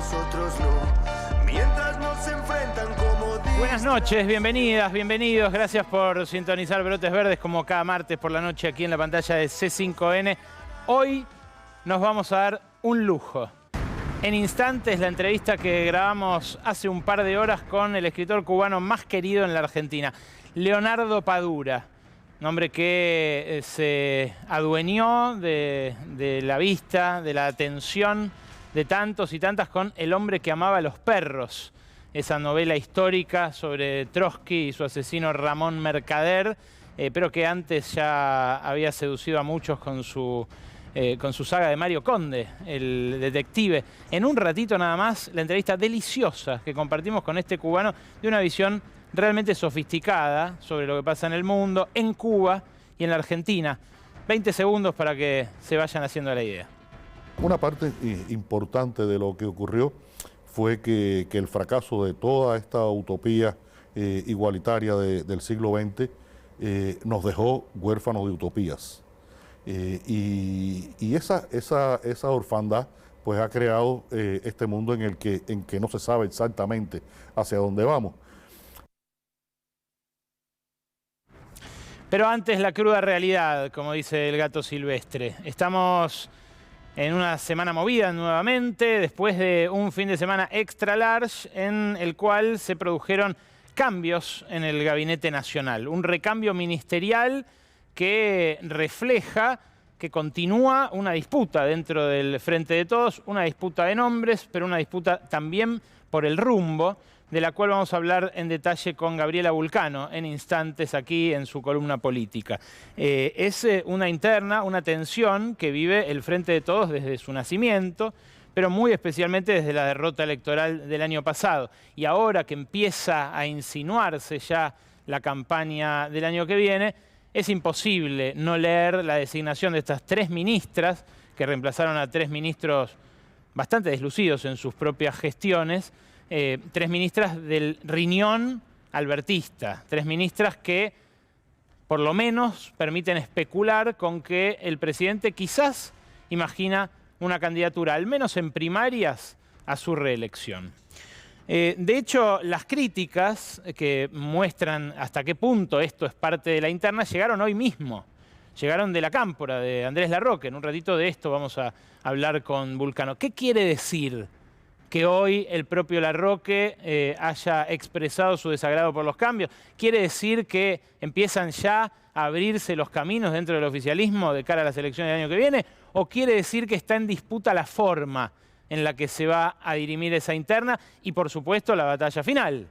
nosotros no. Mientras nos enfrentan como... Buenas noches, bienvenidas, bienvenidos. Gracias por sintonizar Brotes Verdes como cada martes por la noche aquí en la pantalla de C5N. Hoy nos vamos a dar un lujo. En instantes la entrevista que grabamos hace un par de horas con el escritor cubano más querido en la Argentina, Leonardo Padura. Un hombre que se adueñó de la vista, de la atención de tantos y tantas con El hombre que amaba a los perros. Esa novela histórica sobre Trotsky y su asesino Ramón Mercader, pero que antes ya había seducido a muchos con su saga de Mario Conde, el detective. En un ratito nada más, la entrevista deliciosa que compartimos con este cubano de una visión realmente sofisticada sobre lo que pasa en el mundo, en Cuba y en la Argentina. 20 segundos para que se vayan haciendo la idea. Una parte importante de lo que ocurrió fue que el fracaso de toda esta utopía igualitaria del siglo XX nos dejó huérfanos de utopías. Y esa orfandad pues ha creado este mundo en que no se sabe exactamente hacia dónde vamos. Pero antes la cruda realidad, como dice el gato silvestre. Estamos en una semana movida nuevamente, después de un fin de semana extra large en el cual se produjeron cambios en el Gabinete Nacional. Un recambio ministerial que refleja que continúa una disputa dentro del Frente de Todos, una disputa de nombres, pero una disputa también por el rumbo, de la cual vamos a hablar en detalle con Gabriela Vulcano en instantes aquí en su columna política. Es una interna, una tensión que vive el Frente de Todos desde su nacimiento, pero muy especialmente desde la derrota electoral del año pasado. Y ahora que empieza a insinuarse ya la campaña del año que viene, es imposible no leer la designación de estas 3 ministras, que reemplazaron a 3 ministros bastante deslucidos en sus propias gestiones, 3 ministras del riñón albertista, 3 ministras que por lo menos permiten especular con que el presidente quizás imagina una candidatura, al menos en primarias, a su reelección. De hecho, las críticas que muestran hasta qué punto esto es parte de la interna llegaron hoy mismo. Llegaron de la cámpora, de Andrés Larroque. En un ratito de esto vamos a hablar con Vulcano. ¿Qué quiere decir que hoy el propio Larroque haya expresado su desagrado por los cambios? ¿Quiere decir que empiezan ya a abrirse los caminos dentro del oficialismo de cara a las elecciones del año que viene? ¿O quiere decir que está en disputa la forma en la que se va a dirimir esa interna y, por supuesto, la batalla final,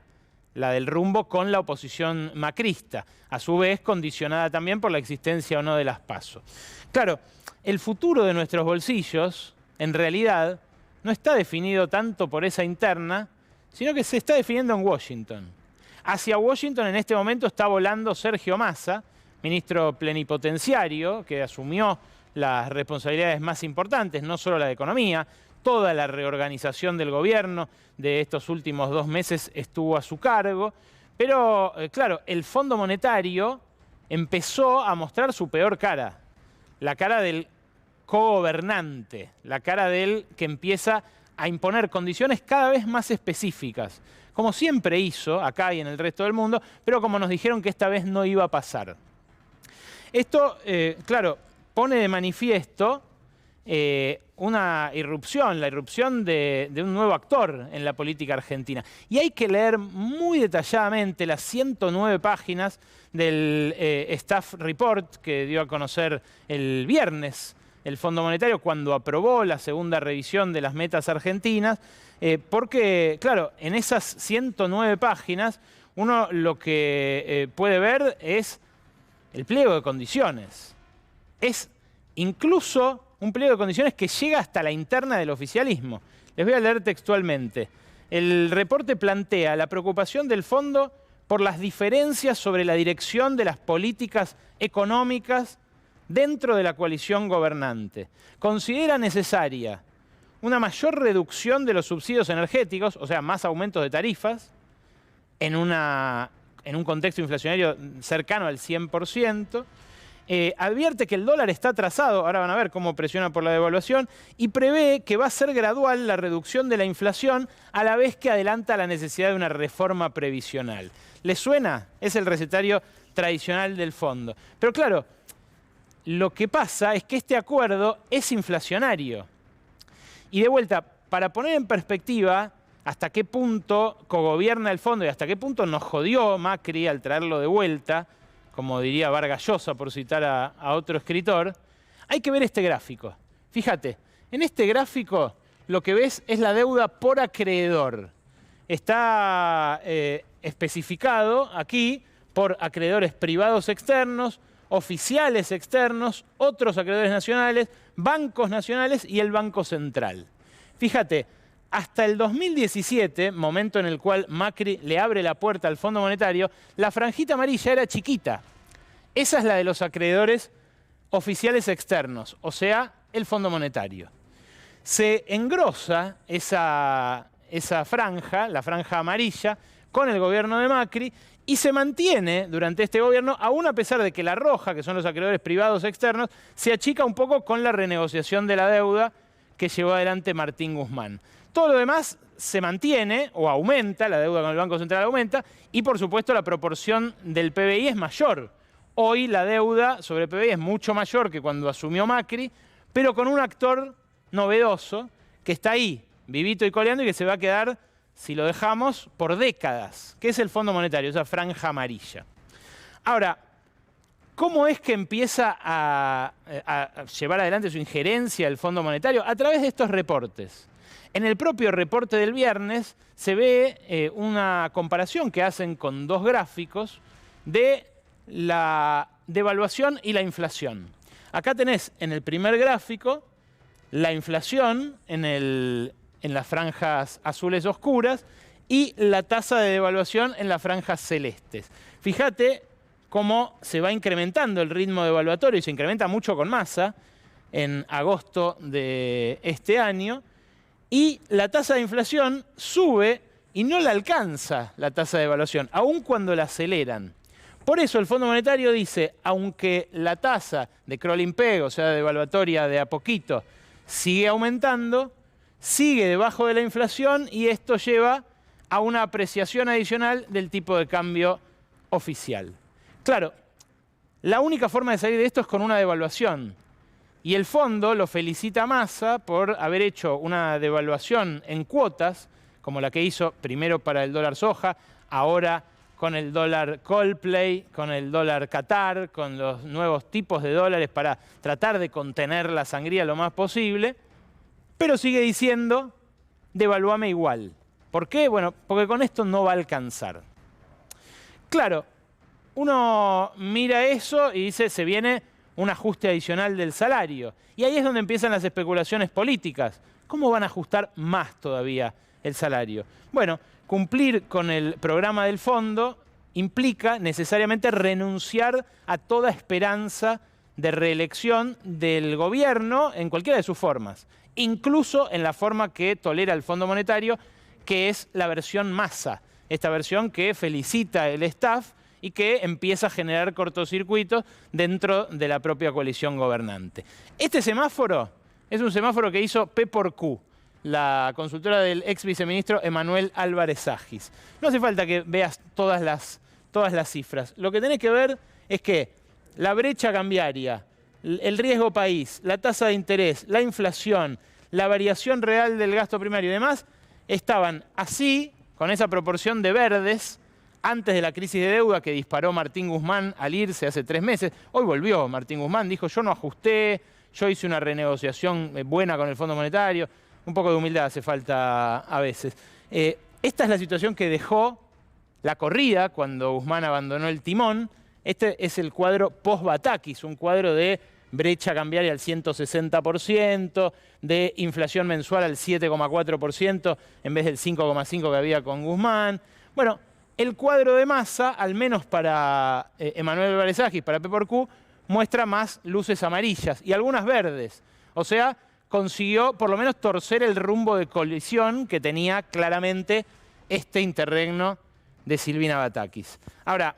la del rumbo con la oposición macrista, a su vez condicionada también por la existencia o no de las PASO? Claro, el futuro de nuestros bolsillos, en realidad, no está definido tanto por esa interna, sino que se está definiendo en Washington. Hacia Washington en este momento está volando Sergio Massa, ministro plenipotenciario, que asumió las responsabilidades más importantes, no solo la de Economía. Toda la reorganización del gobierno de estos últimos 2 meses estuvo a su cargo. Pero, claro, el Fondo Monetario empezó a mostrar su peor cara. La cara del cogobernante, la cara del que empieza a imponer condiciones cada vez más específicas, como siempre hizo acá y en el resto del mundo, pero como nos dijeron que esta vez no iba a pasar. Esto, claro, pone de manifiesto una irrupción, la irrupción de un nuevo actor en la política argentina. Y hay que leer muy detalladamente las 109 páginas del Staff Report que dio a conocer el viernes el Fondo Monetario cuando aprobó la segunda revisión de las metas argentinas, porque, claro, en esas 109 páginas uno lo que puede ver es el pliego de condiciones. Es incluso un pliego de condiciones que llega hasta la interna del oficialismo. Les voy a leer textualmente. El reporte plantea la preocupación del fondo por las diferencias sobre la dirección de las políticas económicas dentro de la coalición gobernante. Considera necesaria una mayor reducción de los subsidios energéticos, o sea, más aumentos de tarifas, en un contexto inflacionario cercano al 100%, advierte que el dólar está atrasado, ahora van a ver cómo presiona por la devaluación, y prevé que va a ser gradual la reducción de la inflación a la vez que adelanta la necesidad de una reforma previsional. ¿Les suena? Es el recetario tradicional del fondo. Pero claro, lo que pasa es que este acuerdo es inflacionario. Y de vuelta, para poner en perspectiva hasta qué punto cogobierna el fondo y hasta qué punto nos jodió Macri al traerlo de vuelta, como diría Vargas Llosa, por citar a otro escritor, hay que ver este gráfico. Fíjate, en este gráfico lo que ves es la deuda por acreedor. Está especificado aquí por acreedores privados externos, oficiales externos, otros acreedores nacionales, bancos nacionales y el Banco Central. Fíjate, hasta el 2017, momento en el cual Macri le abre la puerta al Fondo Monetario, la franjita amarilla era chiquita. Esa es la de los acreedores oficiales externos, o sea, el Fondo Monetario. Se engrosa esa franja, la franja amarilla, con el gobierno de Macri y se mantiene durante este gobierno, aún a pesar de que la roja, que son los acreedores privados externos, se achica un poco con la renegociación de la deuda que llevó adelante Martín Guzmán. Todo lo demás se mantiene o aumenta, la deuda con el Banco Central aumenta y por supuesto la proporción del PBI es mayor. Hoy la deuda sobre el PBI es mucho mayor que cuando asumió Macri, pero con un actor novedoso que está ahí, vivito y coleando y que se va a quedar, si lo dejamos, por décadas, que es el Fondo Monetario, esa franja amarilla. Ahora, ¿cómo es que empieza a llevar adelante su injerencia el Fondo Monetario? A través de estos reportes. En el propio reporte del viernes se ve una comparación que hacen con dos gráficos de la devaluación y la inflación. Acá tenés en el primer gráfico la inflación en las franjas azules oscuras y la tasa de devaluación en las franjas celestes. Fíjate cómo se va incrementando el ritmo devaluatorio y se incrementa mucho con Massa en agosto de este año. Y la tasa de inflación sube y no la alcanza la tasa de devaluación, aun cuando la aceleran. Por eso el Fondo Monetario dice, aunque la tasa de crawling peg, o sea, devaluatoria de a poquito, sigue aumentando, sigue debajo de la inflación y esto lleva a una apreciación adicional del tipo de cambio oficial. Claro, la única forma de salir de esto es con una devaluación. Y el fondo lo felicita a Massa por haber hecho una devaluación en cuotas, como la que hizo primero para el dólar soja, ahora con el dólar Coldplay, con el dólar Qatar, con los nuevos tipos de dólares para tratar de contener la sangría lo más posible, pero sigue diciendo, devalúame igual. ¿Por qué? Bueno, porque con esto no va a alcanzar. Claro, uno mira eso y dice, se viene un ajuste adicional del salario. Y ahí es donde empiezan las especulaciones políticas. ¿Cómo van a ajustar más todavía el salario? Bueno, cumplir con el programa del fondo implica necesariamente renunciar a toda esperanza de reelección del gobierno en cualquiera de sus formas, incluso en la forma que tolera el Fondo Monetario, que es la versión Massa, esta versión que felicita el staff y que empieza a generar cortocircuitos dentro de la propia coalición gobernante. Este semáforo es un semáforo que hizo P por Q, la consultora del ex viceministro Emanuel Álvarez Agis. No hace falta que veas todas las cifras. Lo que tenés que ver es que la brecha cambiaria, el riesgo país, la tasa de interés, la inflación, la variación real del gasto primario y demás, estaban así, con esa proporción de verdes, antes de la crisis de deuda que disparó Martín Guzmán al irse hace 3 meses. Hoy volvió Martín Guzmán, dijo, yo no ajusté, yo hice una renegociación buena con el Fondo Monetario. Un poco de humildad hace falta a veces. Esta es la situación que dejó la corrida cuando Guzmán abandonó el timón. Este es el cuadro post-Batakis, un cuadro de brecha cambiaria al 160%, de inflación mensual al 7,4% en vez del 5,5% que había con Guzmán. Bueno, el cuadro de Massa, al menos para Emanuel Álvarez Agis, para P por Q, muestra más luces amarillas y algunas verdes. O sea, consiguió por lo menos torcer el rumbo de colisión que tenía claramente este interregno de Silvina Batakis. Ahora,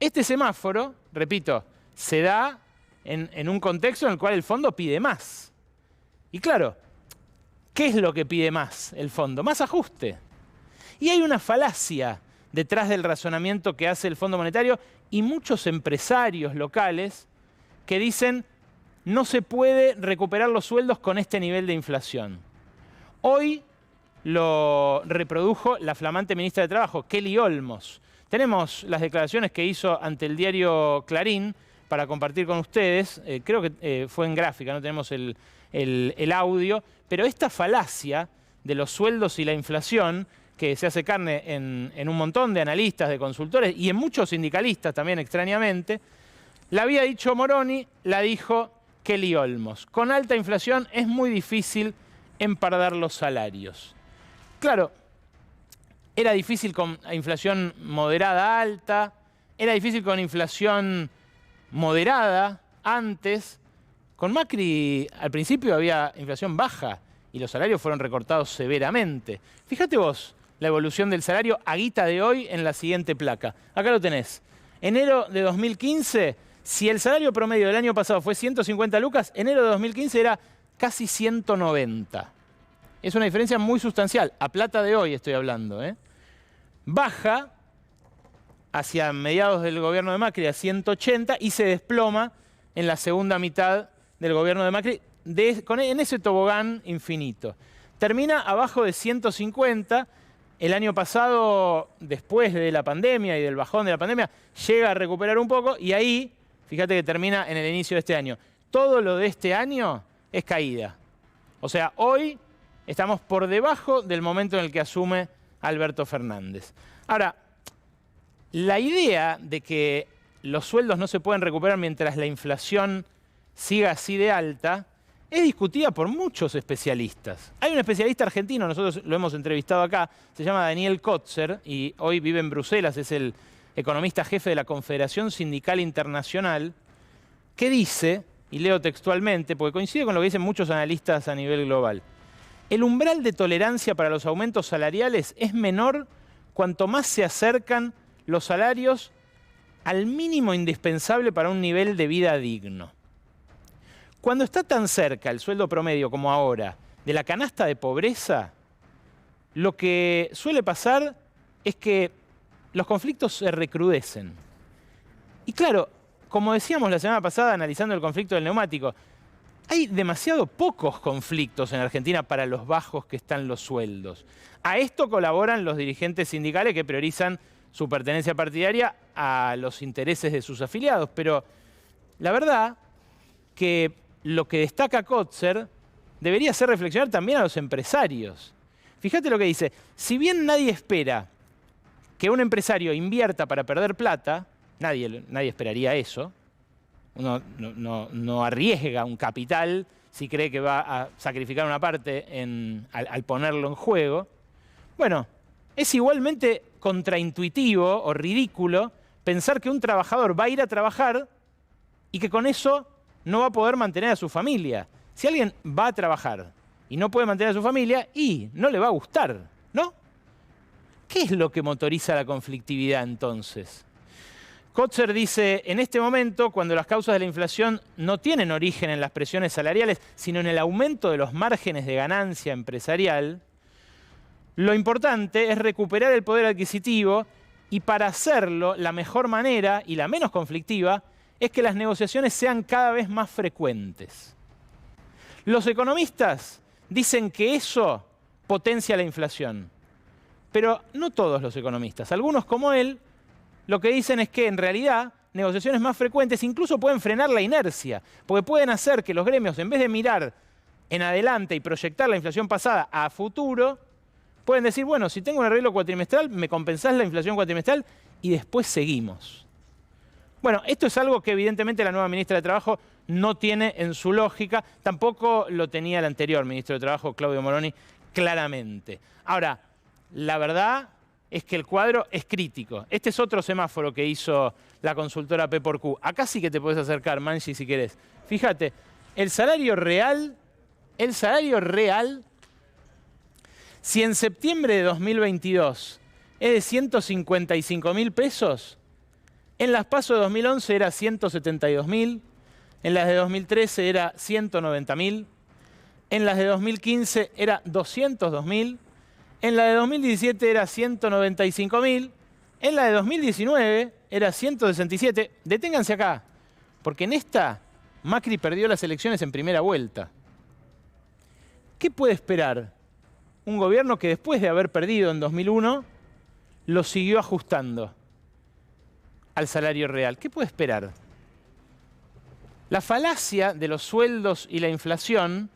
este semáforo, repito, se da en un contexto en el cual el fondo pide más. Y claro, ¿qué es lo que pide más el fondo? Más ajuste. Y hay una falacia detrás del razonamiento que hace el Fondo Monetario y muchos empresarios locales que dicen no se puede recuperar los sueldos con este nivel de inflación. Hoy lo reprodujo la flamante ministra de Trabajo, Kelly Olmos. Tenemos las declaraciones que hizo ante el diario Clarín para compartir con ustedes. Creo que fue en gráfica, no tenemos el audio. Pero esta falacia de los sueldos y la inflación, que se hace carne en un montón de analistas, de consultores y en muchos sindicalistas también extrañamente, la había dicho Moroni, la dijo Kelly Olmos. Con alta inflación es muy difícil empardar los salarios. Claro, era difícil con inflación moderada alta, era difícil con inflación moderada antes. Con Macri al principio había inflación baja y los salarios fueron recortados severamente. Fíjate vos la evolución del salario a guita de hoy en la siguiente placa. Acá lo tenés. Enero de 2015, si el salario promedio del año pasado fue 150 lucas, enero de 2015 era casi 190. Es una diferencia muy sustancial. A plata de hoy estoy hablando, ¿eh? Baja hacia mediados del gobierno de Macri a 180 y se desploma en la segunda mitad del gobierno de Macri en ese tobogán infinito. Termina abajo de 150. El año pasado, después de la pandemia y del bajón de la pandemia, llega a recuperar un poco y ahí, fíjate que termina en el inicio de este año. Todo lo de este año es caída. O sea, hoy estamos por debajo del momento en el que asume Alberto Fernández. Ahora, la idea de que los sueldos no se pueden recuperar mientras la inflación siga así de alta es discutida por muchos especialistas. Hay un especialista argentino, nosotros lo hemos entrevistado acá, se llama Daniel Kotzer y hoy vive en Bruselas, es el economista jefe de la Confederación Sindical Internacional, que dice, y leo textualmente, porque coincide con lo que dicen muchos analistas a nivel global, el umbral de tolerancia para los aumentos salariales es menor cuanto más se acercan los salarios al mínimo indispensable para un nivel de vida digno. Cuando está tan cerca el sueldo promedio como ahora de la canasta de pobreza, lo que suele pasar es que los conflictos se recrudecen. Y claro, como decíamos la semana pasada analizando el conflicto del neumático, hay demasiado pocos conflictos en Argentina para los bajos que están los sueldos. A esto colaboran los dirigentes sindicales que priorizan su pertenencia partidaria a los intereses de sus afiliados. Pero la verdad que lo que destaca Kotzer debería hacer reflexionar también a los empresarios. Fíjate lo que dice, si bien nadie espera que un empresario invierta para perder plata, nadie esperaría eso, uno no arriesga un capital si cree que va a sacrificar una parte al ponerlo en juego. Bueno, es igualmente contraintuitivo o ridículo pensar que un trabajador va a ir a trabajar y que con eso no va a poder mantener a su familia. Si alguien va a trabajar y no puede mantener a su familia, y no le va a gustar, ¿no? ¿Qué es lo que motoriza la conflictividad entonces? Kotzer dice, en este momento, cuando las causas de la inflación no tienen origen en las presiones salariales, sino en el aumento de los márgenes de ganancia empresarial, lo importante es recuperar el poder adquisitivo y para hacerlo, la mejor manera y la menos conflictiva es que las negociaciones sean cada vez más frecuentes. Los economistas dicen que eso potencia la inflación, pero no todos los economistas. Algunos, como él, lo que dicen es que en realidad negociaciones más frecuentes incluso pueden frenar la inercia, porque pueden hacer que los gremios, en vez de mirar en adelante y proyectar la inflación pasada a futuro, pueden decir, bueno, si tengo un arreglo cuatrimestral, me compensás la inflación cuatrimestral y después seguimos. Bueno, esto es algo que evidentemente la nueva ministra de Trabajo no tiene en su lógica, tampoco lo tenía el anterior ministro de Trabajo, Claudio Moroni, claramente. Ahora, la verdad es que el cuadro es crítico. Este es otro semáforo que hizo la consultora P4Q. Acá sí que te puedes acercar, Manchi, si querés. Fíjate, el salario real, si en septiembre de 2022 es de 155.000 pesos, en las PASO de 2011 era 172.000, En las de 2013 era 190.000. En las de 2015 era 202.000. En la de 2017 era 195.000. En la de 2019 era 167. Deténganse acá, porque en esta Macri perdió las elecciones en primera vuelta. ¿Qué puede esperar un gobierno que después de haber perdido en 2001 lo siguió ajustando al salario real? ¿Qué puede esperar? La falacia de los sueldos y la inflación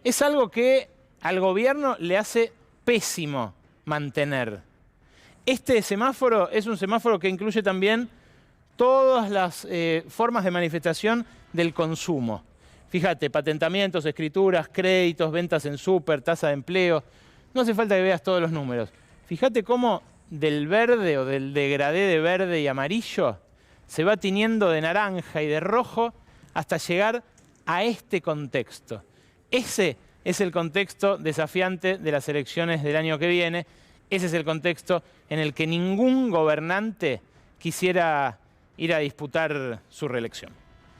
es algo que al gobierno le hace pésimo mantener. Este semáforo es un semáforo que incluye también todas las formas de manifestación del consumo. Fíjate, patentamientos, escrituras, créditos, ventas en súper, tasa de empleo. No hace falta que veas todos los números. Fíjate cómo del verde o del degradé de verde y amarillo se va tiñendo de naranja y de rojo hasta llegar a este contexto. Ese es el contexto desafiante de las elecciones del año que viene. Ese es el contexto en el que ningún gobernante quisiera ir a disputar su reelección.